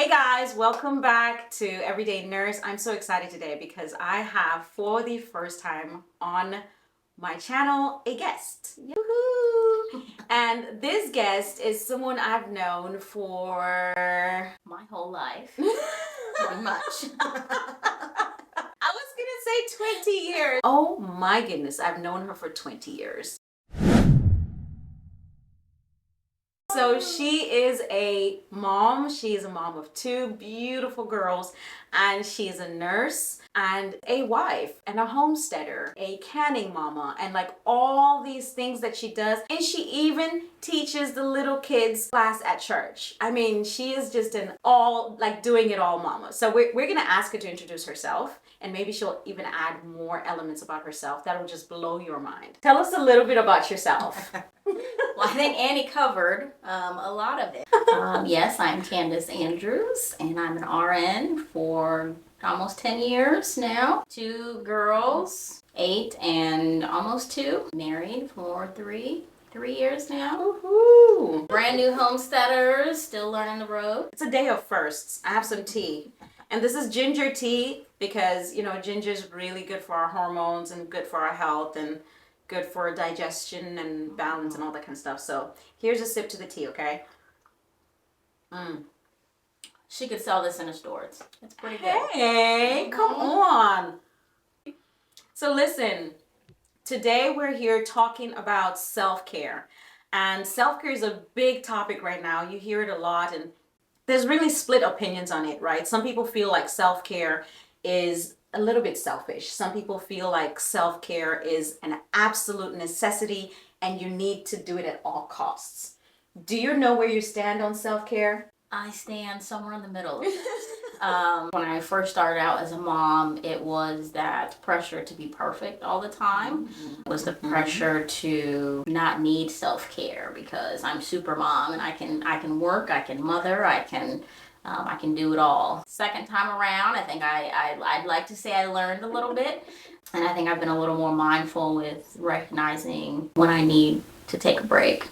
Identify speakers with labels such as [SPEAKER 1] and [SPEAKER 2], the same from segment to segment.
[SPEAKER 1] Hey guys, welcome back to Everyday Nurse. I'm so excited today because I have, for the first time on my channel, a guest. Yoo-hoo! And this guest is someone I've known for
[SPEAKER 2] my whole life. Pretty much.
[SPEAKER 1] I was gonna say 20 years. Oh my goodness, I've known her for 20 years. So she is a mom. She is a mom of two beautiful girls, and she's a nurse and a wife and a homesteader, a canning mama, and like all these things that she does. And she even teaches the little kids class at church. I mean, she is just an all, like doing it all mama. So we're gonna ask her to introduce herself, and maybe she'll even add more elements about herself that will just blow your mind. Tell us a little bit about yourself.
[SPEAKER 2] Well, I think Annie covered a lot of it. Yes, I'm Candace Andrews, and I'm an RN for almost 10 years now. Two girls, 8 and almost 2. Married for 3 years now.
[SPEAKER 1] Woohoo!
[SPEAKER 2] Brand new homesteaders, still learning the road.
[SPEAKER 1] It's a day of firsts. I have some tea. And this is ginger tea because, you know, ginger is really good for our hormones and good for our health and good for digestion and balance and all that kind of stuff. So here's a sip to the tea, okay?
[SPEAKER 2] She could sell this in the stores. It's pretty good.
[SPEAKER 1] Hey, come on. So listen, today we're here talking about self-care. And self-care is a big topic right now. You hear it a lot, and there's really split opinions on it, right? Some people feel like self-care is a little bit selfish. Some people feel like self-care is an absolute necessity and you need to do it at all costs. Do you know where you stand on self-care?
[SPEAKER 2] I stand somewhere in the middle of this. When I first started out as a mom, it was that pressure to be perfect all the time. It was the pressure to not need self-care because I'm super mom and I can work, I can mother, I can do it all. Second time around, I think I'd like to say I learned a little bit, and I think I've been a little more mindful with recognizing when I need to take a break.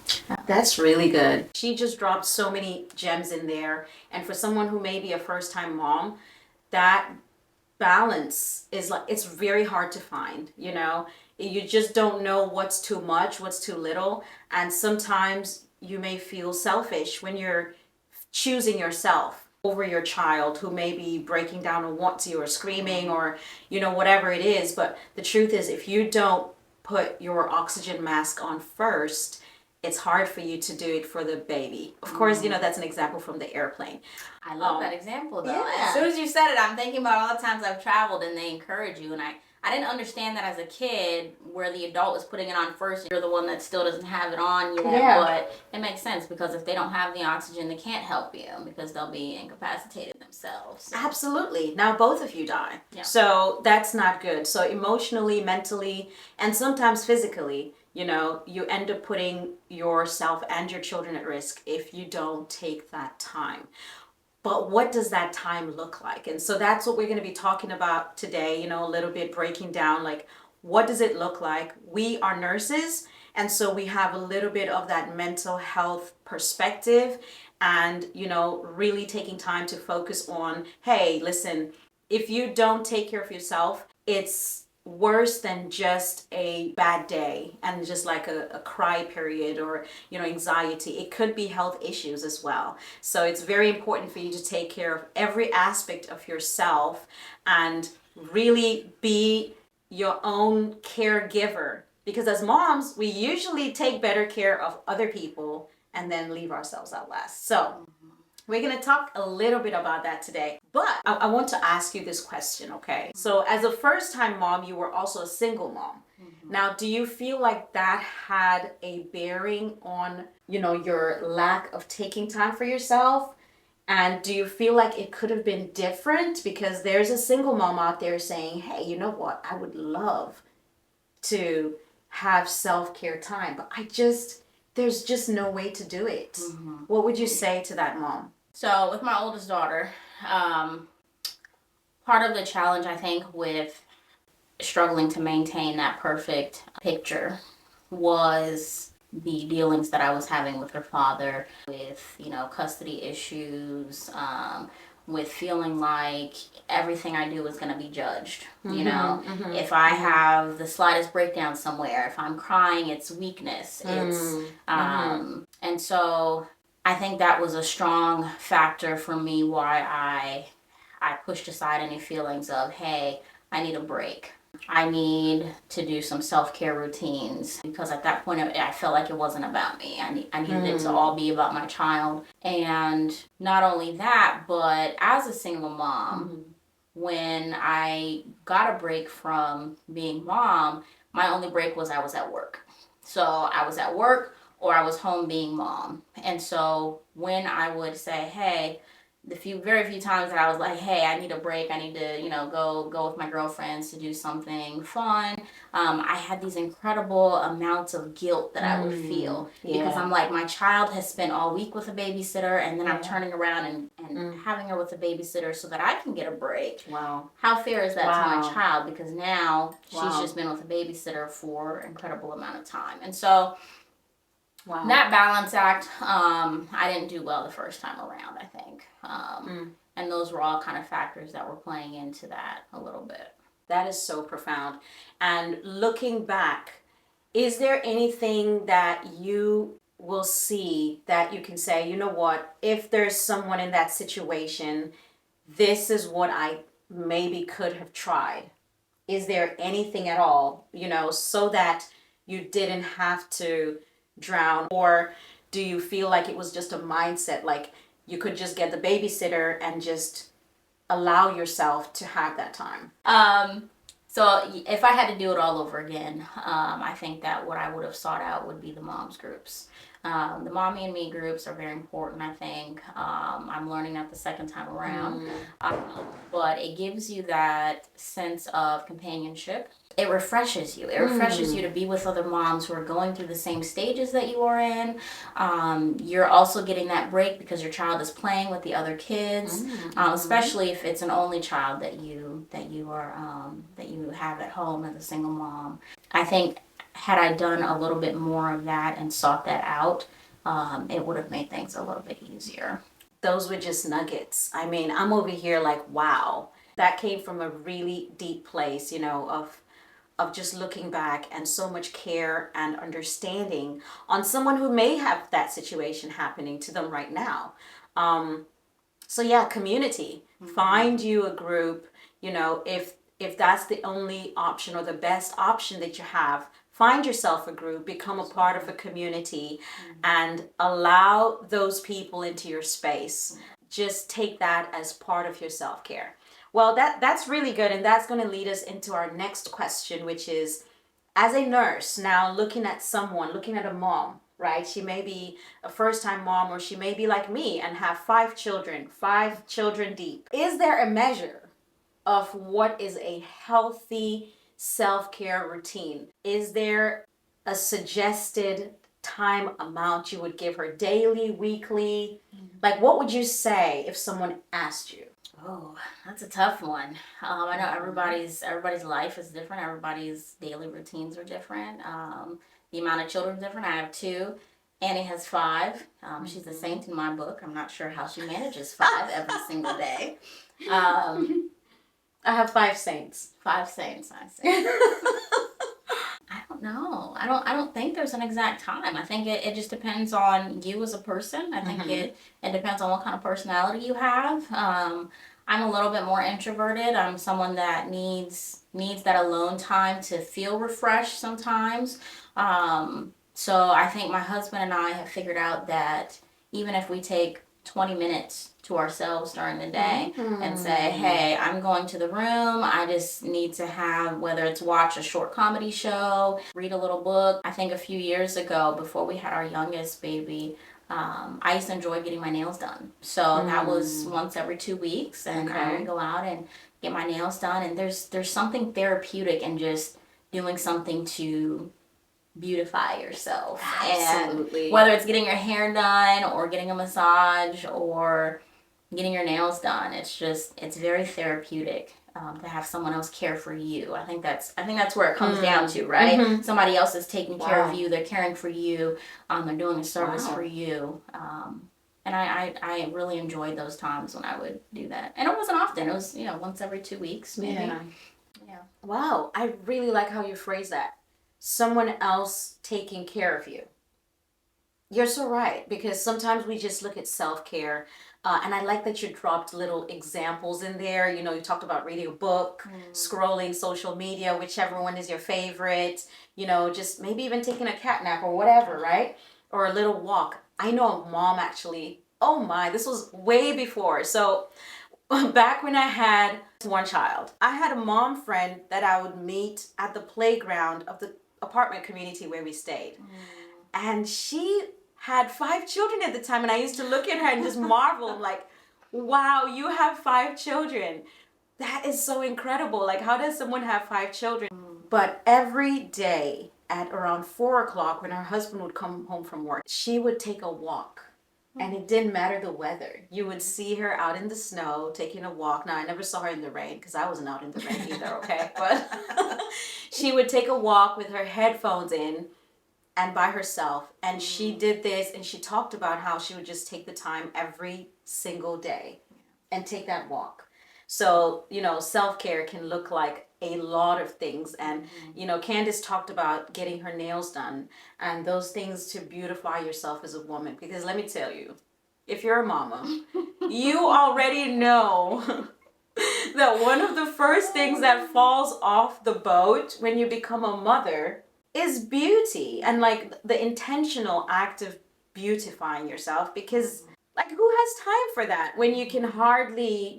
[SPEAKER 1] That's really good. She just dropped so many gems in there, and for someone who may be a first-time mom, that balance is like, it's very hard to find, you know? You just don't know what's too much, what's too little, and sometimes you may feel selfish when you're choosing yourself over your child who may be breaking down or wants you or screaming or, you know, whatever it is. But the truth is, if you don't put your oxygen mask on first, it's hard for you to do it for the baby. Of course, you know, that's an example from the airplane.
[SPEAKER 2] I love that example though.
[SPEAKER 1] Yeah.
[SPEAKER 2] As soon as you said it, I'm thinking about all the times I've traveled and they encourage you, and I didn't understand that as a kid, where the adult was putting it on first. You're the one that still doesn't have it on yet.
[SPEAKER 1] Yeah.
[SPEAKER 2] But it makes sense because if they don't have the oxygen, they can't help you because they'll be incapacitated themselves. So.
[SPEAKER 1] Absolutely. Now both of you die.
[SPEAKER 2] Yeah.
[SPEAKER 1] So that's not good. So emotionally, mentally, and sometimes physically, you know, you end up putting yourself and your children at risk if you don't take that time. But what does that time look like? And so that's what we're going to be talking about today, you know, a little bit breaking down, like, what does it look like? We are nurses, and so we have a little bit of that mental health perspective and, you know, really taking time to focus on, hey, listen, if you don't take care of yourself, it's worse than just a bad day and just like a cry period or, you know, anxiety. It could be health issues as well. So it's very important for you to take care of every aspect of yourself and really be your own caregiver, because as moms, we usually take better care of other people and then leave ourselves out last. So we're going to talk a little bit about that today. But I want to ask you this question, okay? So as a first-time mom, you were also a single mom. Now, do you feel like that had a bearing on, you know, your lack of taking time for yourself? And do you feel like it could have been different? Because there's a single mom out there saying, hey, you know what? I would love to have self-care time, but there's just no way to do it. What would you say to that mom?
[SPEAKER 2] So with my oldest daughter, part of the challenge, I think, with struggling to maintain that perfect picture was the dealings that I was having with her father, with, custody issues, with feeling like everything I do is going to be judged. If I have the slightest breakdown somewhere, if I'm crying, it's weakness. And so I think that was a strong factor for me why I pushed aside any feelings of, hey, I need a break. I need to do some self-care routines, because at that point I felt like it wasn't about me. I needed it to all be about my child. And not only that, but as a single mom, when I got a break from being mom, my only break was I was at work. So I was at work or I was home being mom. And so when I would say, hey, very few times that I was like, hey, I need a break, I need to, go with my girlfriends to do something fun, I had these incredible amounts of guilt that I would feel, because I'm like, my child has spent all week with a babysitter, and then I'm turning around and having her with a babysitter so that I can get a break.
[SPEAKER 1] Wow.
[SPEAKER 2] How fair is that to my child? Because now she's just been with a babysitter for an incredible amount of time. And so that balance act, I didn't do well the first time around, I think. And those were all kind of factors that were playing into that a little bit.
[SPEAKER 1] That is so profound. And looking back, is there anything that you will see that you can say, you know what, if there's someone in that situation, this is what I maybe could have tried? Is there anything at all, so that you didn't have to drown? Or do you feel like it was just a mindset, like you could just get the babysitter and just allow yourself to have that time?
[SPEAKER 2] So if I had to do it all over again, I think that what I would have sought out would be the moms groups. The Mommy and Me groups are very important, I think. I'm learning that the second time around. But it gives you that sense of companionship. It refreshes you. It refreshes you to be with other moms who are going through the same stages that you are in. You're also getting that break because your child is playing with the other kids, especially if it's an only child that you have at home as a single mom. I think had I done a little bit more of that and sought that out, it would have made things a little bit easier.
[SPEAKER 1] Those were just nuggets. I mean, I'm over here like, wow, that came from a really deep place, of just looking back, and so much care and understanding on someone who may have that situation happening to them right now. So yeah, community. Find you a group, if that's the only option or the best option that you have. Find yourself a group, become a part of a community, and allow those people into your space. Just take that as part of your self-care. Well, that's really good, and that's going to lead us into our next question, which is, as a nurse, now looking at a mom, right? She may be a first-time mom, or she may be like me and have 5 children deep. Is there a measure of what is a healthy self-care routine? Is there a suggested time amount you would give her, daily, weekly? Like, what would you say if someone asked you?
[SPEAKER 2] Oh, that's a tough one. I know everybody's life is different. Everybody's daily routines are different. The amount of children is different. I have 2. Annie has 5. She's a saint in my book. I'm not sure how she manages 5 every single day.
[SPEAKER 1] I have 5 saints.
[SPEAKER 2] 5 saints, I say. I don't know. I don't think there's an exact time. I think it just depends on you as a person. I think it depends on what kind of personality you have. I'm a little bit more introverted. I'm someone that needs that alone time to feel refreshed sometimes. So I think my husband and I have figured out that even if we take 20 minutes to ourselves during the day and say, hey, I'm going to the room, I just need to have, whether it's watch a short comedy show, read a little book. I think a few years ago, before we had our youngest baby, I used to enjoy getting my nails done. So that was once every 2 weeks, and I would go out and get my nails done. And there's something therapeutic in just doing something to beautify yourself.
[SPEAKER 1] Absolutely.
[SPEAKER 2] And whether it's getting your hair done or getting a massage or getting your nails done, it's very therapeutic. to have someone else care for you. I think that's where it comes down to, right? Somebody else is taking care of you. They're caring for you. They're doing a service for you. And I really enjoyed those times when I would do that. And it wasn't often. It was, once every 2 weeks, maybe. Yeah.
[SPEAKER 1] Wow. I really like how you phrase that. Someone else taking care of you. You're so right, because sometimes we just look at self-care. And I like that you dropped little examples in there. You talked about reading a book, scrolling social media, whichever one is your favorite, just maybe even taking a cat nap or whatever, right? Or a little walk. I know a mom actually, oh my, this was way before. So back when I had one child, I had a mom friend that I would meet at the playground of the apartment community where we stayed. And she had 5 children at the time, and I used to look at her and just marvel. I'm like, wow, you have 5 children. That is so incredible. Like, how does someone have 5 children? But every day at around 4 o'clock, when her husband would come home from work, she would take a walk. And it didn't matter the weather. You would see her out in the snow taking a walk. Now, I never saw her in the rain because I wasn't out in the rain either, okay? But she would take a walk with her headphones in and by herself. And she did this, and she talked about how she would just take the time every single day and take that walk. So, self-care can look like a lot of things. And, Candace talked about getting her nails done and those things to beautify yourself as a woman. Because let me tell you, if you're a mama, you already know that one of the first things that falls off the boat when you become a mother is beauty, and like the intentional act of beautifying yourself, because like who has time for that when you can hardly,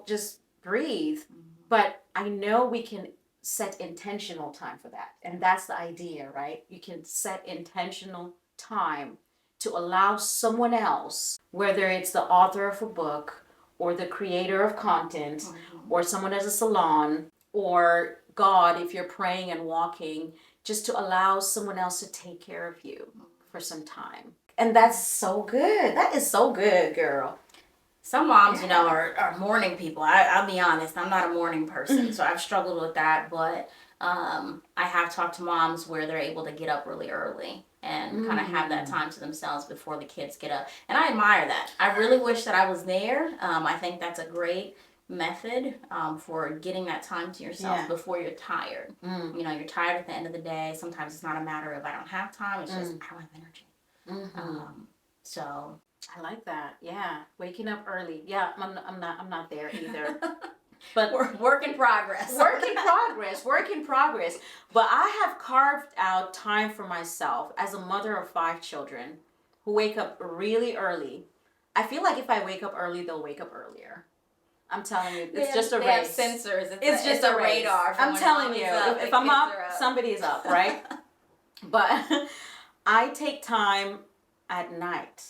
[SPEAKER 1] just breathe? But I know we can set intentional time for that. And that's the idea, right? You can set intentional time to allow someone else, whether it's the author of a book or the creator of content or someone as a salon or God, if you're praying and walking, just to allow someone else to take care of you for some time. And that's so good. That is so good, girl.
[SPEAKER 2] Some moms, are morning people. I'll be honest, I'm not a morning person, so I've struggled with that. But I have talked to moms where they're able to get up really early and kind of have that time to themselves before the kids get up. And I admire that. I really wish that I was there. I think that's a great method for getting that time to yourself before you're tired. You're tired at the end of the day. Sometimes it's not a matter of I don't have time. It's just I don't have energy. So
[SPEAKER 1] I like that. Yeah, waking up early. Yeah, I'm not there either. But
[SPEAKER 2] work in progress.
[SPEAKER 1] Work in progress. But I have carved out time for myself as a mother of 5 children who wake up really early. I feel like if I wake up early, they'll wake up earlier. I'm telling you, it's just a race.
[SPEAKER 2] They have sensors.
[SPEAKER 1] It's just a
[SPEAKER 2] radar.
[SPEAKER 1] I'm telling you, if I'm up, somebody's up, right? But I take time at night.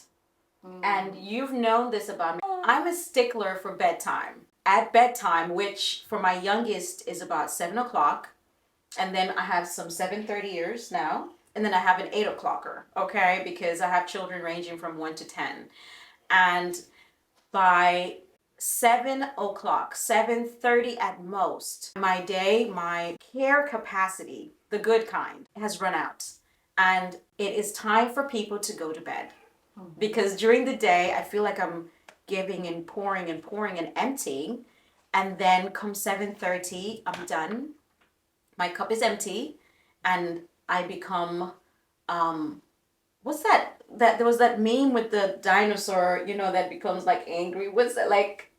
[SPEAKER 1] And you've known this about me. I'm a stickler for bedtime. At bedtime, which for my youngest is about 7 o'clock. And then I have some 7:30ers now. And then I have an 8 o'clocker, okay? Because I have children ranging from 1 to 10. And by 7 o'clock, 7:30 at most, my care capacity, the good kind, has run out. And it is time for people to go to bed. Because during the day, I feel like I'm giving and pouring and emptying. And then come 7:30, I'm done. My cup is empty. And I become, what's that? There was that meme with the dinosaur, that becomes like angry. What's that, like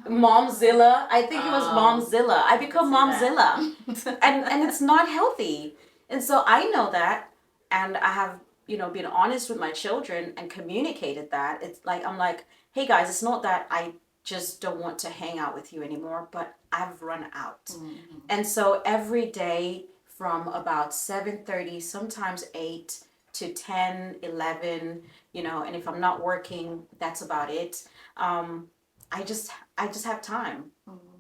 [SPEAKER 1] Momzilla? I think it was Momzilla. I become Momzilla. and it's not healthy. And so I know that. And I have being honest with my children and communicated that. It's like, I'm like, hey guys, it's not that I just don't want to hang out with you anymore, but I've run out. And so every day from about 7:30, sometimes 8 to 10, 11, and if I'm not working, that's about it. I just have time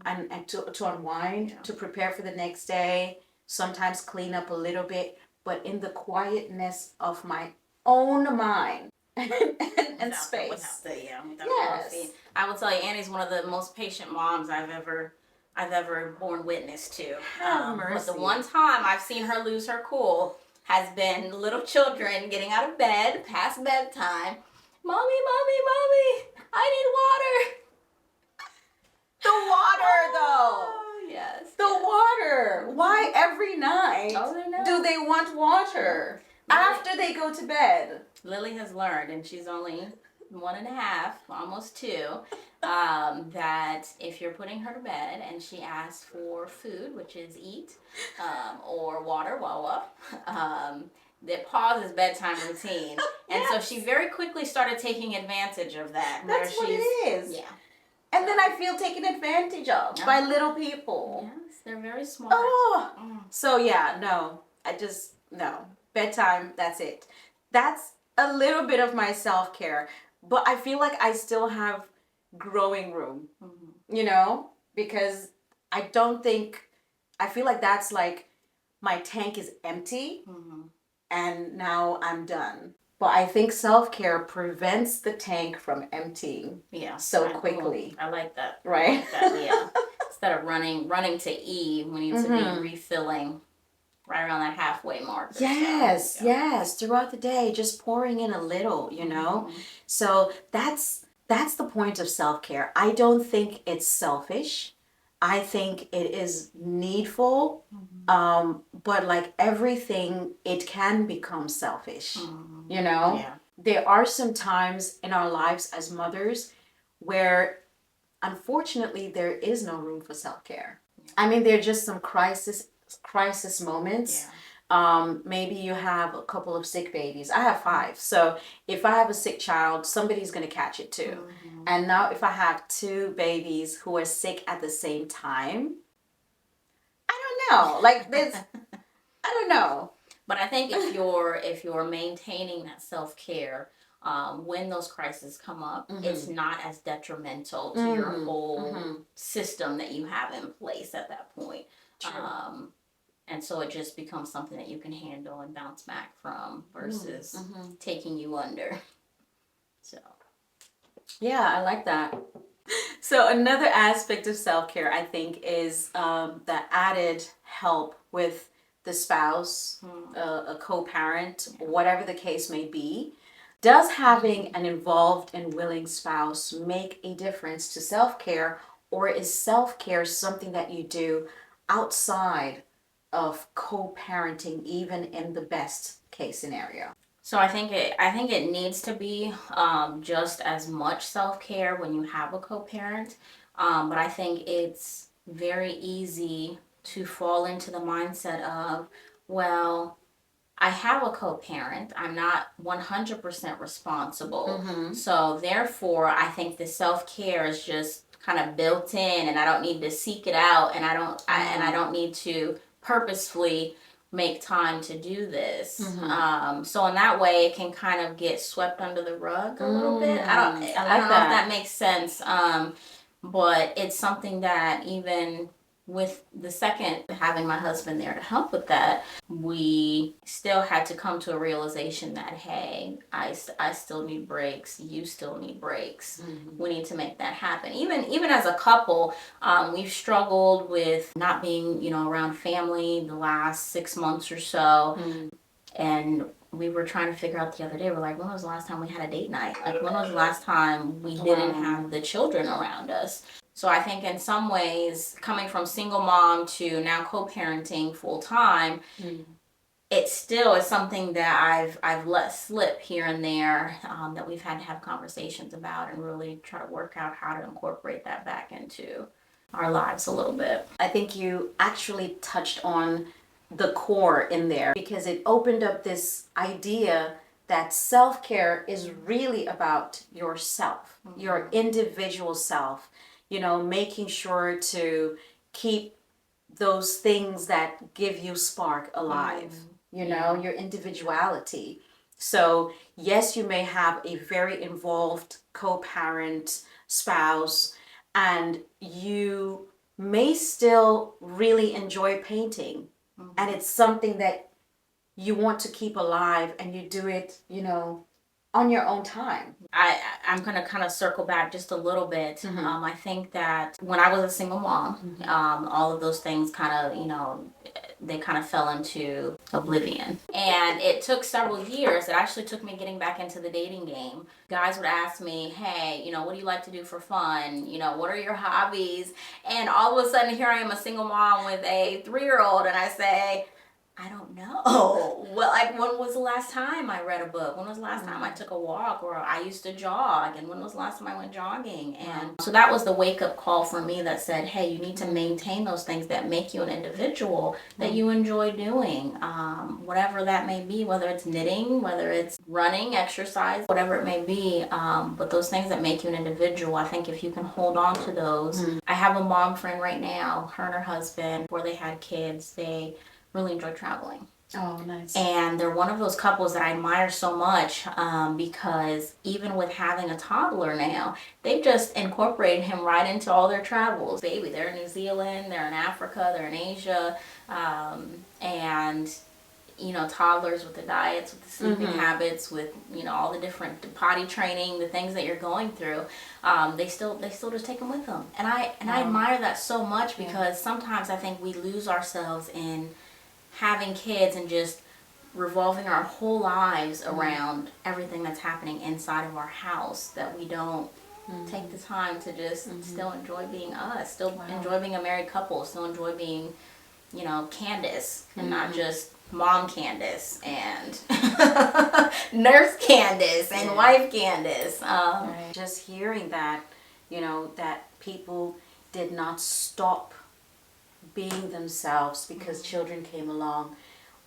[SPEAKER 1] and to unwind, to prepare for the next day, sometimes clean up a little bit, but in the quietness of my own mind and space.
[SPEAKER 2] Yes. I will tell you, Annie's one of the most patient moms I've ever I've ever borne witness to.
[SPEAKER 1] Have
[SPEAKER 2] But the
[SPEAKER 1] mercy.
[SPEAKER 2] one time I've seen her lose her cool has been little children getting out of bed past bedtime. Mommy, mommy, mommy, I need water.
[SPEAKER 1] The water, though.
[SPEAKER 2] Oh, yes.
[SPEAKER 1] The water. Why every night
[SPEAKER 2] Oh, they know.
[SPEAKER 1] do they want water after they go to bed?
[SPEAKER 2] Lily has learned, and she's only 1.5, almost 2, that if you're putting her to bed and she asks for food, which is eat, or water, wawa, that pauses bedtime routine. And so she very quickly started taking advantage of that.
[SPEAKER 1] That's what it is.
[SPEAKER 2] Yeah.
[SPEAKER 1] And then I feel taken advantage of by little people.
[SPEAKER 2] Yes, they're very smart.
[SPEAKER 1] Oh. So yeah, no. No. Bedtime, that's it. That's a little bit of my self-care. But I feel like I still have growing room, because I feel like that's like my tank is empty and now I'm done. But I think self-care prevents the tank from emptying so quickly.
[SPEAKER 2] I like that.
[SPEAKER 1] Right?
[SPEAKER 2] I like that, yeah. Instead of running to E, we need to be refilling right around that halfway mark.
[SPEAKER 1] Yes. Throughout the day, just pouring in a little, So that's the point of self-care. I don't think it's selfish. I think it is needful. But like everything, it can become selfish,
[SPEAKER 2] Yeah.
[SPEAKER 1] There are some times in our lives as mothers where unfortunately there is no room for self-care. I mean, there are just some crisis moments. Maybe you have a couple of sick babies. I have 5. So if I have a sick child, somebody's going to catch it too. And now if I have 2 babies who are sick at the same time, I don't know. Like this, I don't know.
[SPEAKER 2] But I think if you're maintaining that self-care, when those crises come up, it's not as detrimental to your whole system that you have in place at that point.
[SPEAKER 1] True.
[SPEAKER 2] And so it just becomes something that you can handle and bounce back from versus taking you under. So.
[SPEAKER 1] Yeah, I like that. So another aspect of self-care, I think, is the added help with the spouse, a co-parent, whatever the case may be. Does having an involved and willing spouse make a difference to self-care, or is self-care something that you do outside of co-parenting, even in the best case scenario?
[SPEAKER 2] So I think it needs to be just as much self-care when you have a co-parent, but I think it's very easy to fall into the mindset of, well, I have a co-parent. I'm not 100% responsible. So therefore, I think the self-care is just kind of built in, and I don't need to seek it out, and I don't need to purposefully make time to do this. So in that way, it can kind of get swept under the rug a little bit. I don't know if that makes sense. But it's something that even with the second, having my husband there to help with that, we still had to come to a realization that, hey, I still need breaks. You still need breaks. We need to make that happen. Even as a couple, we've struggled with not being, around family the last 6 months or so. And we were trying to figure out the other day, we're like, when was the last time we had a date night? Like, when was the last time we didn't have the children around us? So I think in some ways, coming from single mom to now co-parenting full time, it still is something that I've let slip here and there, that we've had to have conversations about and really try to work out how to incorporate that back into our lives a little bit.
[SPEAKER 1] I think you actually touched on the core in there, because it opened up this idea that self-care is really about yourself, your individual self, making sure to keep those things that give you spark alive, your individuality. So yes, you may have a very involved co-parent, spouse, and you may still really enjoy painting. And it's something that you want to keep alive, and you do it, on your own time.
[SPEAKER 2] I I'm going to kind of circle back just a little bit.
[SPEAKER 1] Mm-hmm.
[SPEAKER 2] I think that when I was a single mom, all of those things kind of, they kind of fell into oblivion. And it took several years. It actually took me getting back into the dating game. Guys would ask me, hey, what do you like to do for fun? What are your hobbies? And all of a sudden, here I am, a single mom with a 3-year-old, and I say, I don't know. Well, like, when was the last time I read a book? When was the last time I took a walk? Or I used to jog? And when was the last time I went jogging? And so that was the wake-up call for me that said, hey, you need to maintain those things that make you an individual that you enjoy doing. Whatever that may be, whether it's knitting, whether it's running, exercise, whatever it may be. But those things that make you an individual, I think if you can hold on to those. I have a mom friend right now, her and her husband, before they had kids, they really enjoy traveling.
[SPEAKER 1] Oh, nice.
[SPEAKER 2] And they're one of those couples that I admire so much because even with having a toddler now, they've just incorporated him right into all their travels. Baby, they're in New Zealand, they're in Africa, they're in Asia, and toddlers with the diets, with the sleeping habits, with all the different potty training, the things that you're going through, they still just take them with them. And I admire that so much because sometimes I think we lose ourselves in having kids and just revolving our whole lives around everything that's happening inside of our house, that we don't take the time to just still enjoy being us, still enjoy being a married couple, still enjoy being, Candace and not just Mom Candace and Nurse Candace and Wife Candace.
[SPEAKER 1] Just hearing that, that people did not stop being themselves because children came along.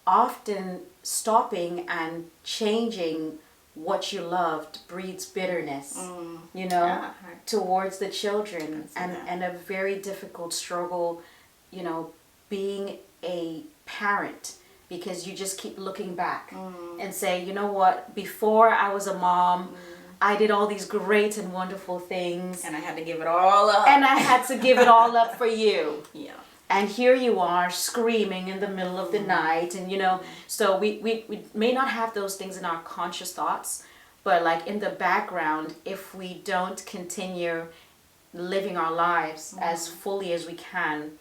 [SPEAKER 1] Often stopping and changing what you loved breeds bitterness, towards the children, and a very difficult struggle, being a parent, because you just keep looking back and say, you know what, before I was a mom, I did all these great and wonderful things.
[SPEAKER 2] And I had to give it all up.
[SPEAKER 1] And I had to give it all up for you.
[SPEAKER 2] Yeah.
[SPEAKER 1] And here you are screaming in the middle of the night. And, so we may not have those things in our conscious thoughts, but like in the background, if we don't continue living our lives as fully as we can,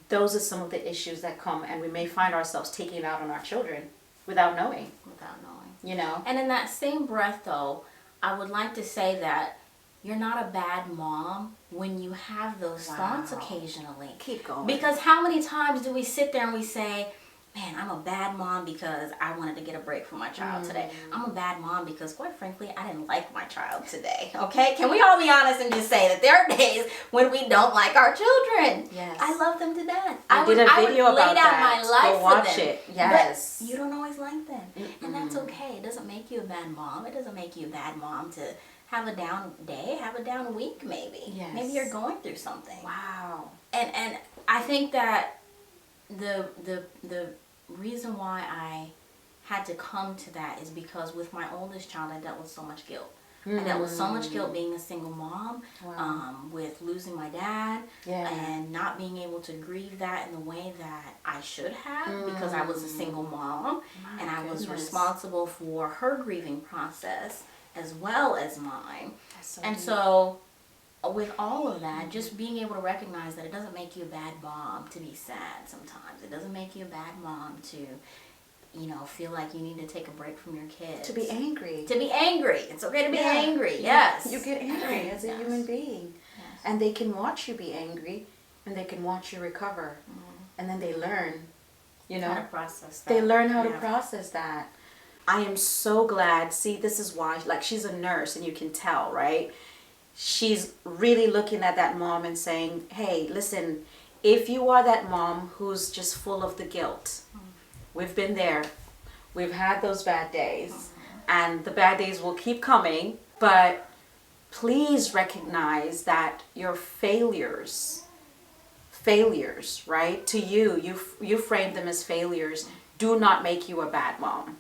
[SPEAKER 1] those are some of the issues that come, and we may find ourselves taking it out on our children without knowing.
[SPEAKER 2] And in that same breath, though, I would like to say that you're not a bad mom when you have those thoughts occasionally.
[SPEAKER 1] Keep going.
[SPEAKER 2] Because how many times do we sit there and we say, man, I'm a bad mom because I wanted to get a break from my child today. I'm a bad mom because, quite frankly, I didn't like my child today. Okay? Can we all be honest and just say that there are days when we don't like our children?
[SPEAKER 1] Yes.
[SPEAKER 2] I love them to death.
[SPEAKER 1] I did a video about
[SPEAKER 2] lay down
[SPEAKER 1] that.
[SPEAKER 2] my life
[SPEAKER 1] Go watch
[SPEAKER 2] for them.
[SPEAKER 1] it. Yes.
[SPEAKER 2] But you don't always like them. And that's okay. It doesn't make you a bad mom. It doesn't make you a bad mom to have a down day, have a down week maybe.
[SPEAKER 1] Yes.
[SPEAKER 2] Maybe you're going through something.
[SPEAKER 1] Wow.
[SPEAKER 2] And I think that the reason why I had to come to that is because with my oldest child, I dealt with so much guilt. I dealt with so much guilt being a single mom, with losing my dad, and not being able to grieve that in the way that I should have because I was a single mom, and I was responsible for her grieving process as well as mine. So with all of that, just being able to recognize that it doesn't make you a bad mom to be sad sometimes. It doesn't make you a bad mom to, feel like you need to take a break from your kids.
[SPEAKER 1] To be angry.
[SPEAKER 2] It's okay to be angry, yes.
[SPEAKER 1] You get angry as a human being. Yes. And they can watch you be angry, and they can watch you recover. And then they learn,
[SPEAKER 2] how to process that.
[SPEAKER 1] They learn how to process that. I am so glad. See, this is why, like, she's a nurse, and you can tell, right? She's really looking at that mom and saying, hey, listen, if you are that mom who's just full of the guilt, we've been there. We've had those bad days, and the bad days will keep coming, but please recognize that your failures, right? To you frame them as failures, do not make you a bad mom.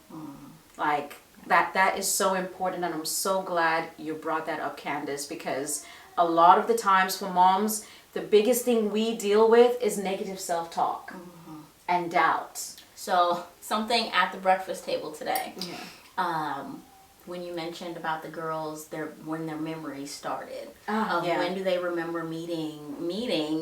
[SPEAKER 1] Like, that is so important, and I'm so glad you brought that up, Candace, because a lot of the times for moms, the biggest thing we deal with is negative self-talk and doubt.
[SPEAKER 2] So something at the breakfast table today. when you mentioned about the girls, when their memories started,
[SPEAKER 1] yeah.
[SPEAKER 2] when do they remember meeting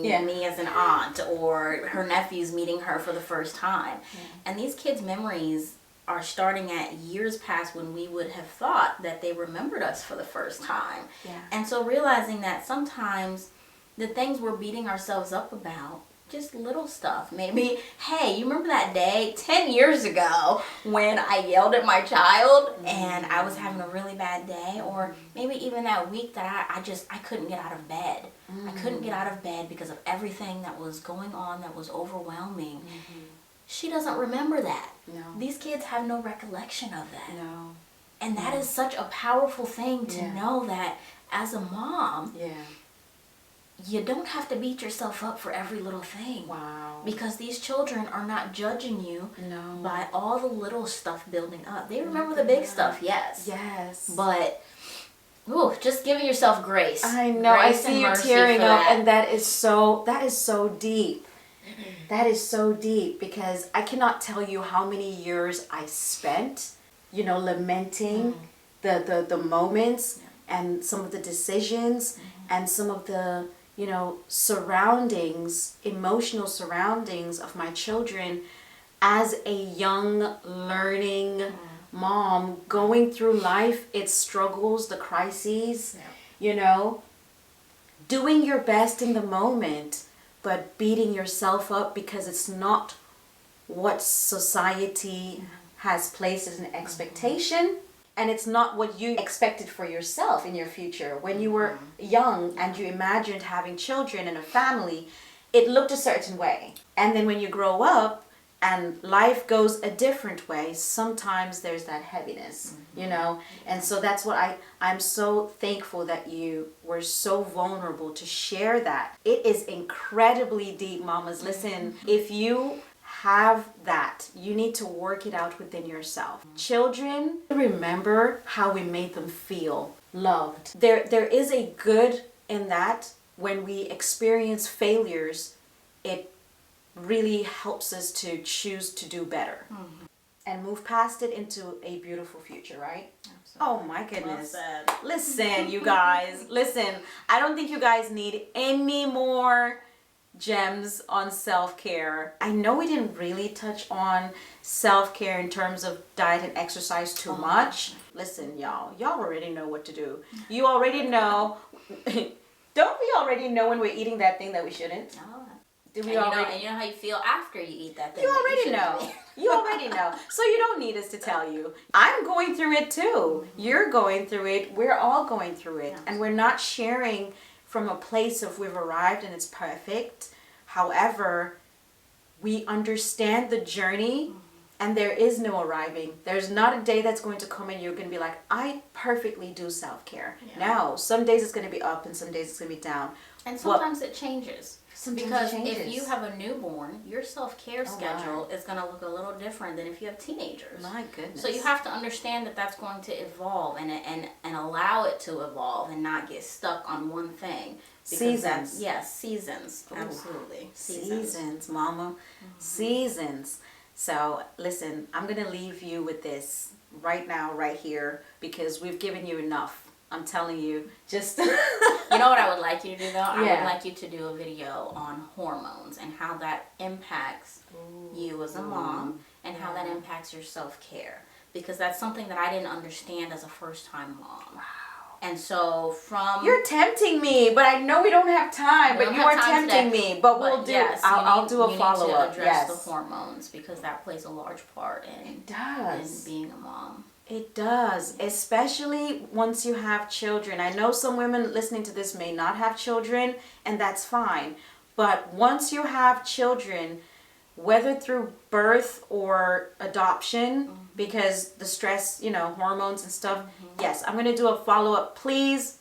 [SPEAKER 1] Yeah.
[SPEAKER 2] me as an aunt, or her nephews meeting her for the first time. And these kids' memories are starting at years past when we would have thought that they remembered us for the first time.
[SPEAKER 1] Yeah.
[SPEAKER 2] And so realizing that sometimes the things we're beating ourselves up about, just little stuff. Maybe, hey, you remember that day 10 years ago when I yelled at my child and I was having a really bad day? Or maybe even that week that I couldn't get out of bed. I couldn't get out of bed because of everything that was going on that was overwhelming. She doesn't remember that.
[SPEAKER 1] No.
[SPEAKER 2] These kids have no recollection of that.
[SPEAKER 1] No.
[SPEAKER 2] And that is such a powerful thing to know that as a mom, you don't have to beat yourself up for every little thing.
[SPEAKER 1] Wow.
[SPEAKER 2] Because these children are not judging you by all the little stuff building up. They remember the big stuff, yes.
[SPEAKER 1] Yes.
[SPEAKER 2] But, just giving yourself grace.
[SPEAKER 1] I know.
[SPEAKER 2] Grace
[SPEAKER 1] I see you
[SPEAKER 2] and mercy
[SPEAKER 1] tearing
[SPEAKER 2] for
[SPEAKER 1] up,
[SPEAKER 2] that.
[SPEAKER 1] and that is so deep. That is so deep, because I cannot tell you how many years I spent, lamenting the moments and some of the decisions and some of the surroundings, emotional surroundings of my children as a young learning mom going through life, its struggles, the crises, doing your best in the moment, but beating yourself up because it's not what society has placed as an expectation. And it's not what you expected for yourself in your future. When you were young and you imagined having children and a family, it looked a certain way. And then when you grow up and life goes a different way, sometimes there's that heaviness, And so that's what I'm so thankful that you were so vulnerable to share that. It is incredibly deep, mamas. Listen, if you have that, you need to work it out within yourself. Children, remember how we made them feel loved. There is a good in that. When we experience failures, it really helps us to choose to do better and move past it into a beautiful future, right? Absolutely. Oh my goodness.
[SPEAKER 2] Well said.
[SPEAKER 1] Listen, you guys, I don't think you guys need any more gems on self-care. I know we didn't really touch on self-care in terms of diet and exercise too much. Listen, y'all already know what to do. You already know. Don't we already know when we're eating that thing that we shouldn't? Do we already?
[SPEAKER 2] And you know how you feel after you eat that thing.
[SPEAKER 1] You already know. You already know. So you don't need us to tell you. I'm going through it too. You're going through it. We're all going through it. And we're not sharing from a place of we've arrived and it's perfect. However, we understand the journey and there is no arriving. There's not a day that's going to come and you're going to be like, I perfectly do self-care. No, some days it's going to be up and some days it's going to be down.
[SPEAKER 2] And sometimes it changes.
[SPEAKER 1] Sometimes
[SPEAKER 2] if you have a newborn, your self-care schedule is going to look a little different than if you have teenagers.
[SPEAKER 1] My goodness.
[SPEAKER 2] So you have to understand that that's going to evolve and allow it to evolve and not get stuck on one thing.
[SPEAKER 1] Seasons.
[SPEAKER 2] Yes, seasons. Ooh. Absolutely.
[SPEAKER 1] Seasons, mama. Seasons. So listen, I'm going to leave you with this right now, right here, because we've given you enough. I'm telling you, just...
[SPEAKER 2] You know what I would like you to do, though? I would like you to do a video on hormones and how that impacts you as a mom and how that impacts your self-care. Because that's something that I didn't understand as a first-time mom. Wow. And so from...
[SPEAKER 1] You're tempting me, but I know we don't have time, but you are tempting me. But we'll do...
[SPEAKER 2] Yes,
[SPEAKER 1] I'll do a follow-up.
[SPEAKER 2] You need to address the hormones because that plays a large part in being a mom.
[SPEAKER 1] It does, especially once you have children. I know some women listening to this may not have children, and that's fine. But once you have children, whether through birth or adoption, because the stress, hormones and stuff, yes, I'm going to do a follow-up. Please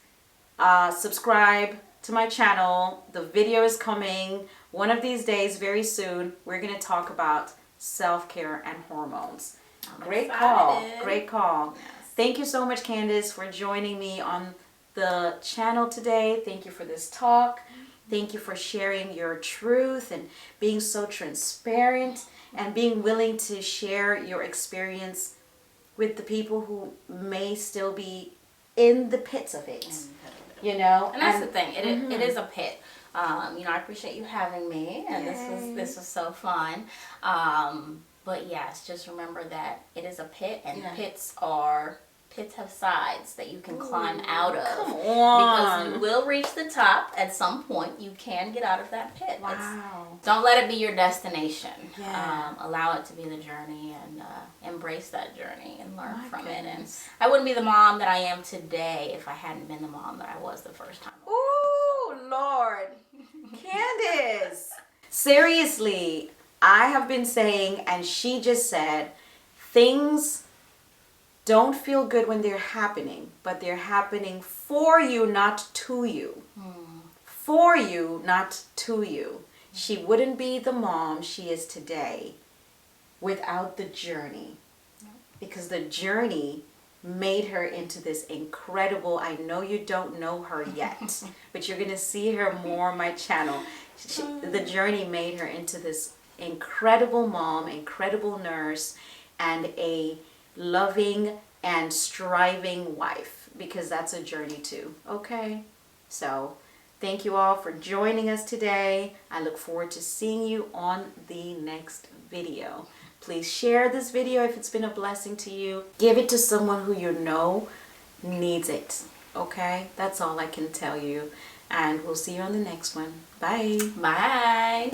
[SPEAKER 1] subscribe to my channel. The video is coming one of these days, very soon. We're going to talk about self-care and hormones. Great call. Great call. Yes. Thank you so much, Candace, for joining me on the channel today. Thank you for this talk. Thank you for sharing your truth and being so transparent and being willing to share your experience with the people who may still be in the pits of it. You know,
[SPEAKER 2] and that's the thing. It is a pit. I appreciate you having me, and this was so fun. But yes, just remember that it is a pit, and pits have sides that you can climb out of.
[SPEAKER 1] Come on.
[SPEAKER 2] Because you will reach the top at some point. You can get out of that pit.
[SPEAKER 1] Wow.
[SPEAKER 2] Don't let it be your destination.
[SPEAKER 1] Yeah.
[SPEAKER 2] Allow it to be the journey, and embrace that journey and learn from it. And
[SPEAKER 1] goodness.
[SPEAKER 2] I wouldn't be the mom that I am today if I hadn't been the mom that I was the first time.
[SPEAKER 1] Ooh, Lord. Candace. Seriously, I have been saying, and she just said, things don't feel good when they're happening, but they're happening for you, not to you. For you, not to you. She wouldn't be the mom she is today without the journey. Because the journey made her into this incredible, I know you don't know her yet, but you're going to see her more on my channel. The journey made her into this incredible mom, incredible nurse, and a loving and striving wife, because that's a journey too. Okay? So thank you all for joining us today. I look forward to seeing you on the next video. Please share this video if it's been a blessing to you. Give it to someone who you know needs it. Okay? That's all I can tell you. And we'll see you on the next one. Bye.
[SPEAKER 2] Bye.